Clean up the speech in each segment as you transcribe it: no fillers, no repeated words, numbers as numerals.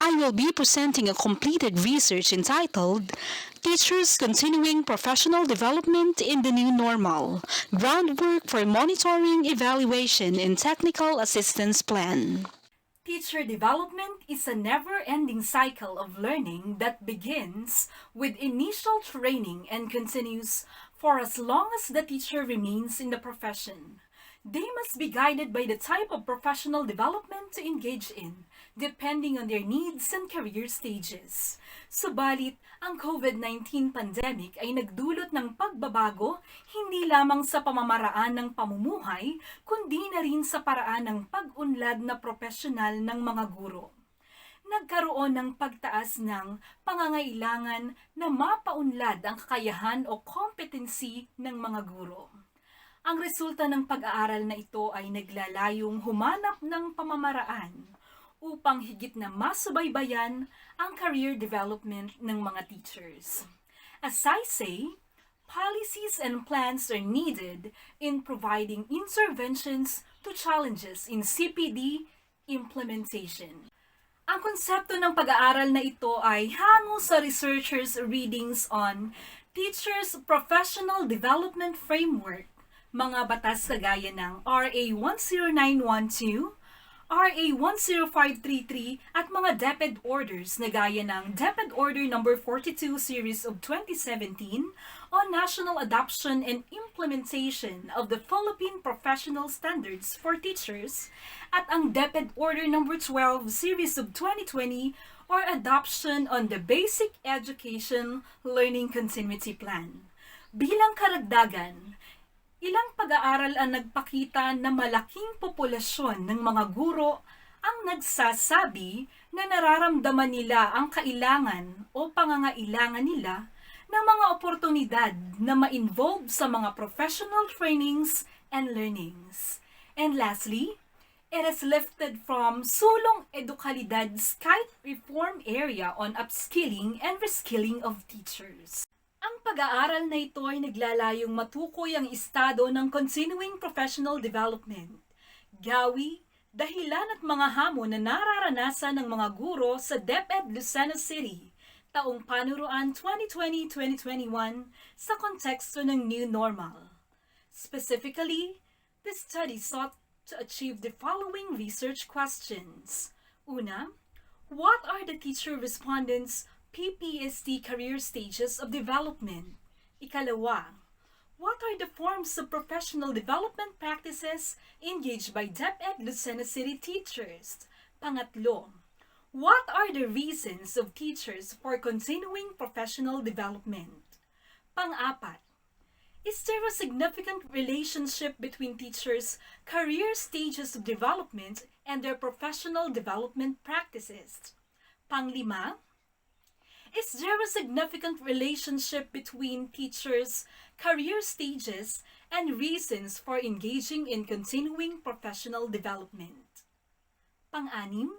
I will be presenting a completed research entitled Teachers Continuing Professional Development in the New Normal, Groundwork for Monitoring, Evaluation, and Technical Assistance Plan. Teacher development is a never-ending cycle of learning that begins with initial training and continues for as long as the teacher remains in the profession. They must be guided by the type of professional development to engage in, depending on their needs and career stages. Subalit, ang COVID-19 pandemic ay nagdulot ng pagbabago hindi lamang sa pamamaraan ng pamumuhay, kundi na rin sa paraan ng pag-unlad na profesional ng mga guro. Nagkaroon ng pagtaas ng pangangailangan na mapaunlad ang kakayahan o competency ng mga guro. Ang resulta ng pag-aaral na ito ay naglalayong humanap ng pamamaraan upang higit na masubaybayan ang career development ng mga teachers. As I say, policies and plans are needed in providing interventions to challenges in CPD implementation. Ang konsepto ng pag-aaral na ito ay hango sa researchers' readings on Teachers' Professional Development Framework, mga batas kagaya ng RA 10912, RA 10533 at mga DepEd Orders na gaya ng DepEd Order No. 42 Series of 2017 on National Adoption and Implementation of the Philippine Professional Standards for Teachers at ang DepEd Order No. 12 Series of 2020 or Adoption on the Basic Education Learning Continuity Plan. Bilang karagdagan, ilang pag-aaral ang nagpakita na malaking populasyon ng mga guro ang nagsasabi na nararamdaman nila ang kailangan o pangangailangan nila ng mga oportunidad na ma-involve sa mga professional trainings and learnings. And lastly, it is lifted from Sulong Edukalidad's Kite Reform Area on Upskilling and Reskilling of Teachers. Ang pag-aaral na ito ay naglalayong matukoy ang estado ng continuing professional development, gawi, dahilan at mga hamon na nararanasan ng mga guro sa DepEd Lucena City, taong panuruan 2020-2021 sa konteksto ng New Normal. Specifically, the study sought to achieve the following research questions. Una, what are the teacher respondents' PPST career stages of development? Ikalawa, what are the forms of professional development practices engaged by DepEd Lucena City teachers? Pangatlo, what are the reasons of teachers for continuing professional development? Pang-apat, is there a significant relationship between teachers' career stages of development and their professional development practices? Panglima, is there a significant relationship between teachers' career stages and reasons for engaging in continuing professional development? Pang-anim,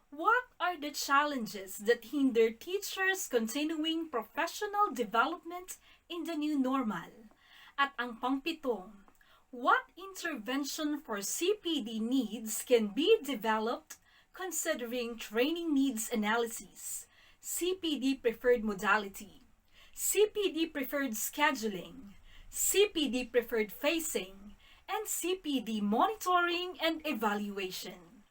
what are the challenges that hinder teachers' continuing professional development in the new normal? At ang pang-pito, what intervention for CPD needs can be developed considering training needs analysis, CPD preferred modality, CPD preferred scheduling, CPD preferred phasing, and CPD monitoring and evaluation.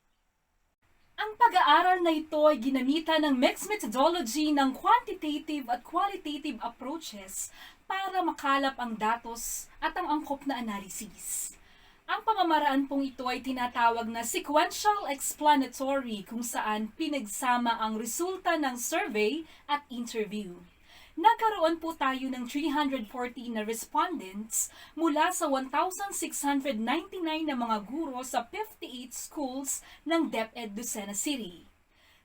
Ang pag-aaral na ito ay ginamitan ng mixed methodology ng quantitative at qualitative approaches para makalap ang datos at ang angkop na analysis. Ang pamamaraan pong ito ay tinatawag na sequential explanatory kung saan pinagsama ang resulta ng survey at interview. Nagkaroon po tayo ng 340 na respondents mula sa 1,699 na mga guro sa 58 schools ng DepEd Lucena City.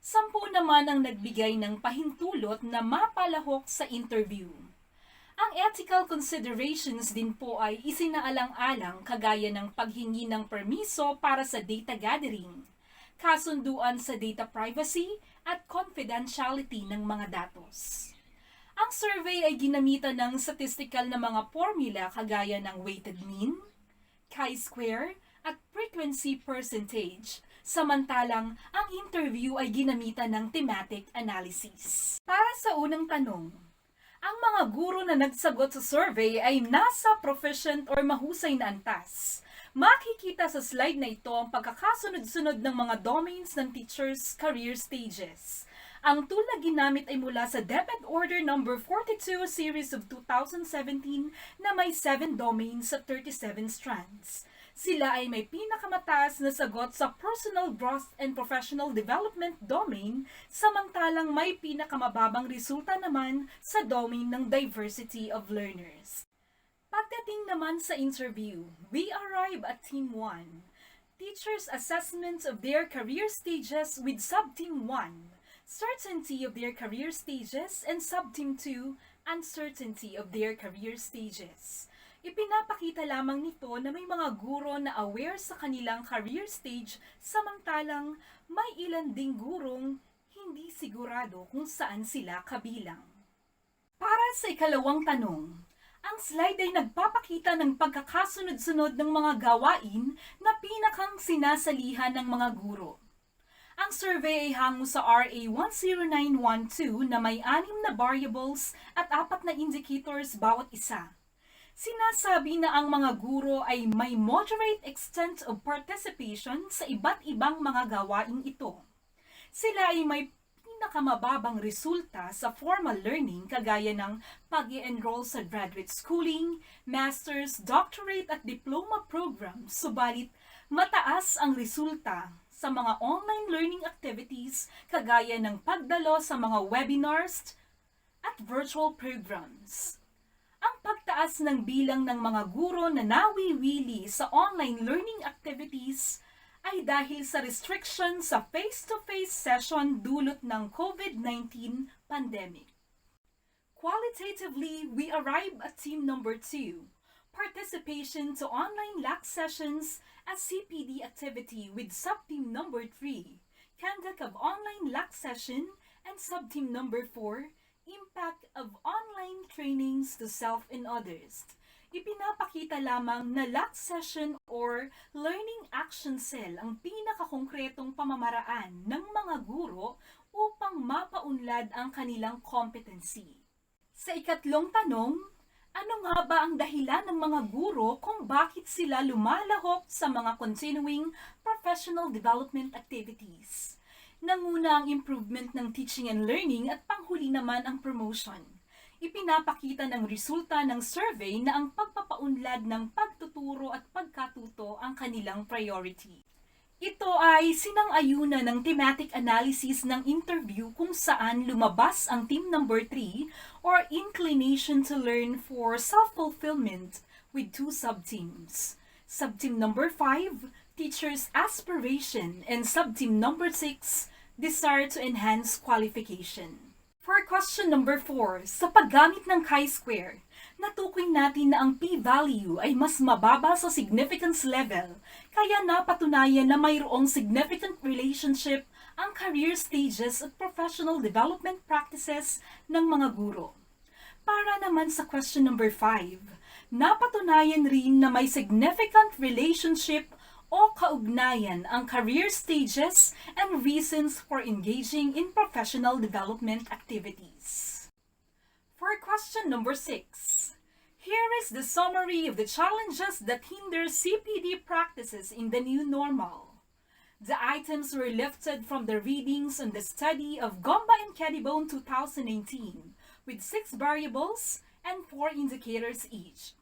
10 naman ang nagbigay ng pahintulot na mapalahok sa interview. Ang ethical considerations din po ay isinaalang-alang kagaya ng paghingi ng permiso para sa data gathering, kasunduan sa data privacy at confidentiality ng mga datos. Ang survey ay ginamitan ng statistical na mga formula kagaya ng weighted mean, chi-square at frequency percentage Samantalang, ang interview ay ginamitan ng thematic analysis. Para sa unang tanong, ang mga guro na nagsagot sa survey ay nasa proficient or mahusay na antas. Makikita sa slide na ito ang pagkakasunod-sunod ng mga domains ng teacher's career stages. Ang tool na ginamit ay mula sa DepEd Order number 42 series of 2017 na may 7 domains at 37 strands. Sila ay may pinakamataas na sagot sa personal growth and professional development domain, samantalang may pinakamababang resulta naman sa domain ng diversity of learners. Pagdating naman sa interview, we arrive at Team 1, Teachers' Assessment of their Career Stages with Sub-Team 1, Certainty of their Career Stages, and Sub-Team 2, Uncertainty of their Career Stages. Ipinapakita lamang nito na may mga guro na aware sa kanilang career stage, samantalang may ilan ding gurong hindi sigurado kung saan sila kabilang. Para sa ikalawang tanong, ang slide ay nagpapakita ng pagkakasunod-sunod ng mga gawain na pinakang sinasalihan ng mga guro. Ang survey ay hango sa RA 10912 na may 6 na variables at 4 na indicators bawat isa. Sinasabi na ang mga guro ay may moderate extent of participation sa iba't ibang mga gawaing ito. Sila ay may pinakamababang resulta sa formal learning kagaya ng pag-i-enroll sa graduate schooling, master's, doctorate at diploma programs, subalit mataas ang resulta sa mga online learning activities kagaya ng pagdalo sa mga webinars at virtual programs. Ang pagtaas ng bilang ng mga guro na nawiwili sa online learning activities ay dahil sa restriction sa face-to-face session dulot ng COVID-19 pandemic. Qualitatively, we arrive at team number 2, participation to online LAC sessions as CPD activity with sub-team number 3, conduct of online LAC session, and sub-team number 4, impact of online trainings to self and others. Ipinapakita lamang na LAC session or Learning Action Cell ang pinakakongkretong pamamaraan ng mga guro upang mapaunlad ang kanilang competency. Sa ikatlong tanong, ano nga ba ang dahilan ng mga guro kung bakit sila lumalahok sa mga continuing professional development activities? Nanguna ang improvement ng teaching and learning at panghuli naman ang promotion. Ipinapakita ng resulta ng survey na ang pagpapaunlad ng pagtuturo at pagkatuto ang kanilang priority. Ito ay sinang-ayunan ng thematic analysis ng interview kung saan lumabas ang team number 3 or inclination to learn for self-fulfillment with 2 sub-teams. Sub-team number 5, teacher's aspiration, and sub-team number 6, desire to enhance qualification. For question number 4, sa paggamit ng chi-square, natukoy natin na ang p-value ay mas mababa sa significance level, kaya napatunayan na mayroong significant relationship ang career stages at professional development practices ng mga guro. Para naman sa question number 5, napatunayan rin na may significant relationship o kaugnayan ang career stages and reasons for engaging in professional development activities. For question number 6, here is the summary of the challenges that hinder CPD practices in the new normal. The items were lifted from the readings on the study of Gomba and Kedibone 2018 with 6 variables and 4 indicators each.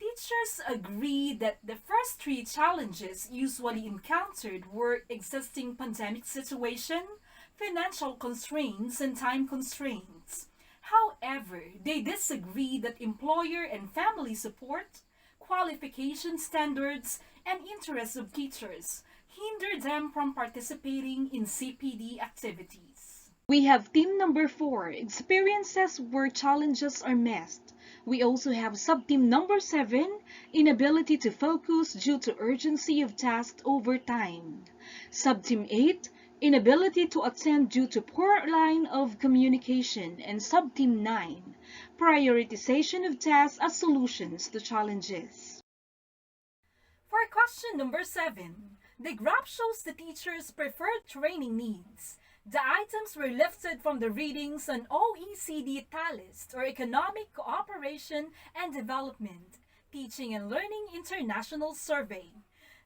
Teachers agree that the first 3 challenges usually encountered were existing pandemic situation, financial constraints, and time constraints. However, they disagree that employer and family support, qualification standards, and interests of teachers hinder them from participating in CPD activities. We have team number 4, experiences where challenges are missed. We also have sub-team number 7, inability to focus due to urgency of tasks over time. Sub-team 8, inability to attend due to poor line of communication. And sub-team 9, prioritization of tasks as solutions to challenges. For question number 7, The graph shows the teacher's preferred training needs. The items were lifted from the readings on OECD TALIST, or Economic Cooperation and Development, Teaching and Learning International Survey.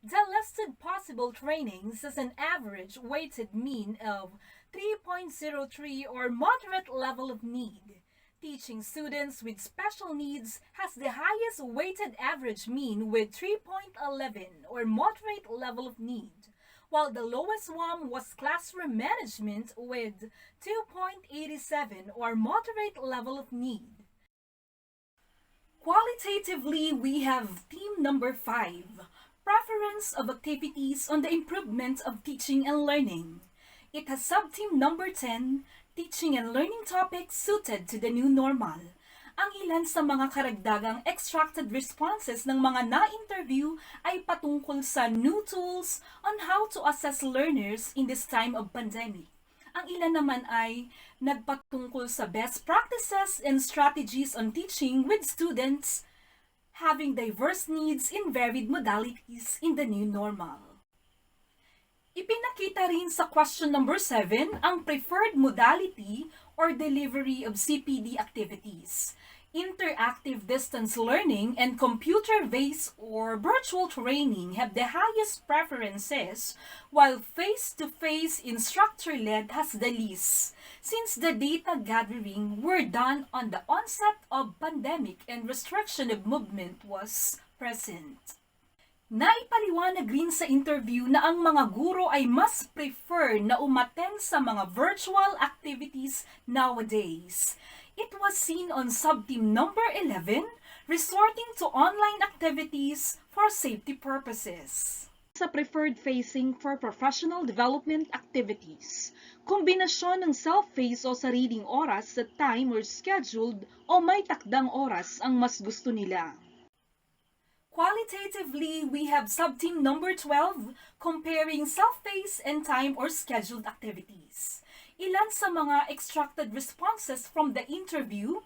The listed possible trainings has an average weighted mean of 3.03 or moderate level of need. Teaching students with special needs has the highest weighted average mean with 3.11 or moderate level of need, while the lowest one was classroom management with 2.87 or moderate level of need. Qualitatively, we have theme number 5, preference of activities on the improvement of teaching and learning. It has sub-theme number 10, teaching and learning topics suited to the new normal. Ang ilan sa mga karagdagang extracted responses ng mga na-interview ay patungkol sa new tools on how to assess learners in this time of pandemic. Ang ilan naman ay nagpatungkol sa best practices and strategies on teaching with students having diverse needs in varied modalities in the new normal. Ipinakita rin sa question number 7 ang preferred modality or delivery of CPD activities. Interactive distance learning and computer-based or virtual training have the highest preferences, while face-to-face instructor-led has the least, since the data gathering were done on the onset of pandemic and restriction of movement was present. Naipaliwanag rin sa interview na ang mga guro ay mas prefer na umattend sa mga virtual activities nowadays. It was seen on sub-theme number 11, resorting to online activities for safety purposes. Sa preferred phasing for professional development activities, kombinasyon ng self-phase o sariling oras sa time or scheduled o may takdang oras ang mas gusto nila. Qualitatively, we have sub-theme number 12, comparing self-paced and time or scheduled activities. Ilan sa mga extracted responses from the interview,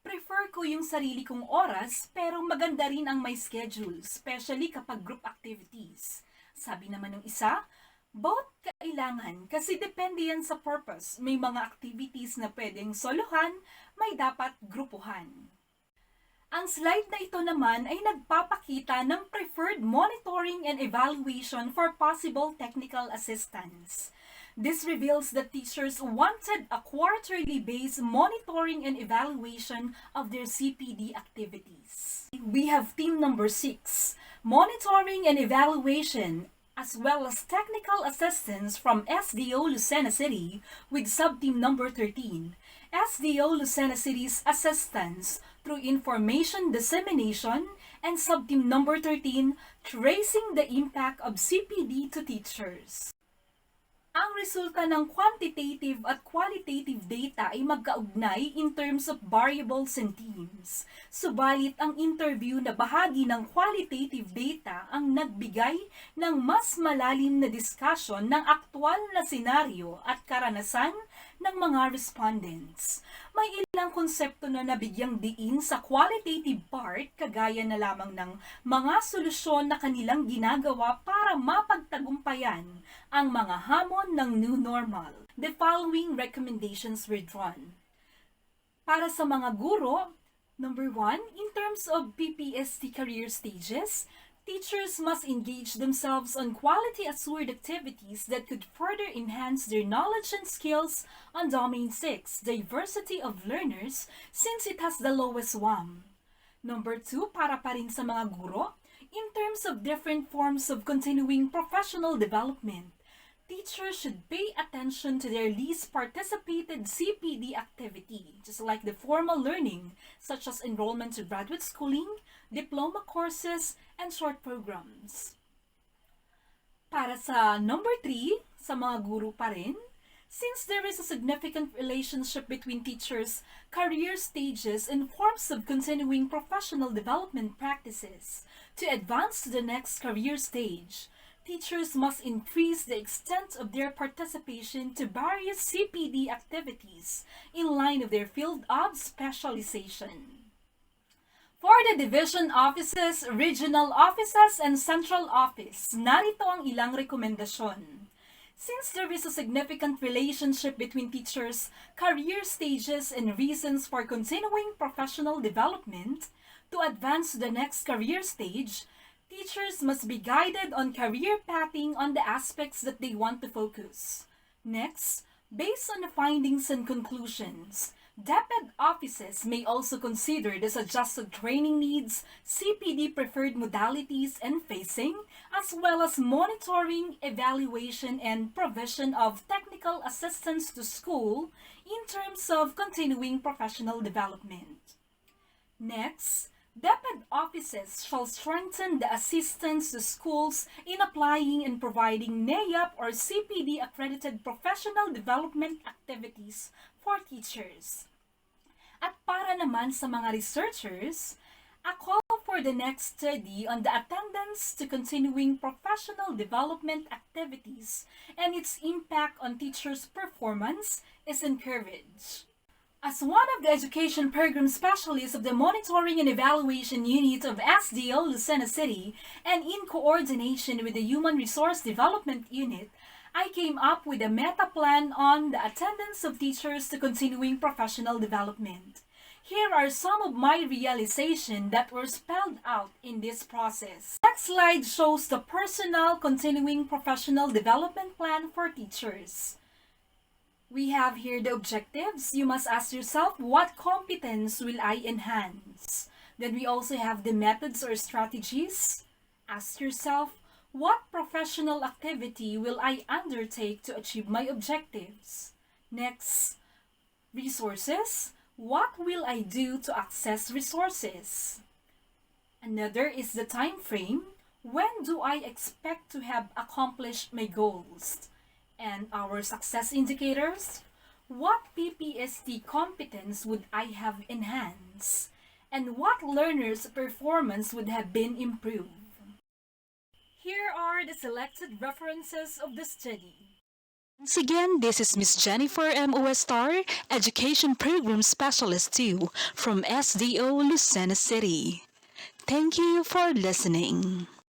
prefer ko yung sarili kong oras pero maganda rin ang may schedule, especially kapag group activities. Sabi naman ng isa, both kailangan kasi depende yan sa purpose. May mga activities na pwedeng solohan, may dapat grupuhan. Ang slide na ito naman ay nagpapakita ng preferred monitoring and evaluation for possible technical assistance. This reveals that teachers wanted a quarterly-based monitoring and evaluation of their CPD activities. We have theme number 6, monitoring and evaluation, as well as technical assistance from SDO Lucena City with sub-theme number 13, SDO Lucena City's assistance through information dissemination, and sub-theme number 13, tracing the impact of CPD to teachers. Ang resulta ng quantitative at qualitative data ay magkaugnay in terms of variables and themes. Subalit ang interview na bahagi ng qualitative data ang nagbigay ng mas malalim na discussion ng aktwal na senaryo at karanasan ng mga respondents. May ilang konsepto na nabigyang diin sa qualitative part, kagaya na lamang ng mga solusyon na kanilang ginagawa para mapagtagumpayan ang mga hamon ng new normal. The following recommendations were drawn. Para sa mga guro, number 1, in terms of PPST career stages, teachers must engage themselves on quality-assured activities that could further enhance their knowledge and skills on Domain 6, Diversity of Learners, since it has the lowest WAM. Number 2, para pa rin sa mga guro, in terms of different forms of continuing professional development, teachers should pay attention to their least participated CPD activity, just like the formal learning, such as enrollment to graduate schooling, diploma courses, and short programs. Para sa number 3, sa mga guru pa rin, since there is a significant relationship between teachers' career stages and forms of continuing professional development practices, to advance to the next career stage, teachers must increase the extent of their participation to various CPD activities in line with their field of specialization. For the division offices, regional offices, and central office, narito ang ilang rekomendasyon. Since there is a significant relationship between teachers' career stages and reasons for continuing professional development, to advance to the next career stage, teachers must be guided on career pathing on the aspects that they want to focus. Next, based on the findings and conclusions, DepEd offices may also consider the suggested training needs, CPD preferred modalities and phasing, as well as monitoring, evaluation, and provision of technical assistance to school in terms of continuing professional development. Next, DepEd offices shall strengthen the assistance to schools in applying and providing NAEAP or CPD accredited professional development activities for teachers. At para naman sa mga researchers, a call for the next study on the attendance to continuing professional development activities and its impact on teachers' performance is encouraged. As one of the education program specialists of the Monitoring and Evaluation Unit of SDO Lucena City and in coordination with the Human Resource Development Unit, I came up with a meta plan on the attendance of teachers to continuing professional development. Here are some of my realizations that were spelled out in this process. Next slide shows the personal continuing professional development plan for teachers. We have here the objectives. You must ask yourself, what competence will I enhance? Then we also have the methods or strategies. Ask yourself, what professional activity will I undertake to achieve my objectives? Next, resources. What will I do to access resources? Another is the time frame. When do I expect to have accomplished my goals? And our success indicators. What PPST competence would I have enhanced? And what learners' performance would have been improved? Here are the selected references of the study. Once again, this is Miss Jennifer M. Uestar, Education Program Specialist 2 from SDO Lucena City. Thank you for listening.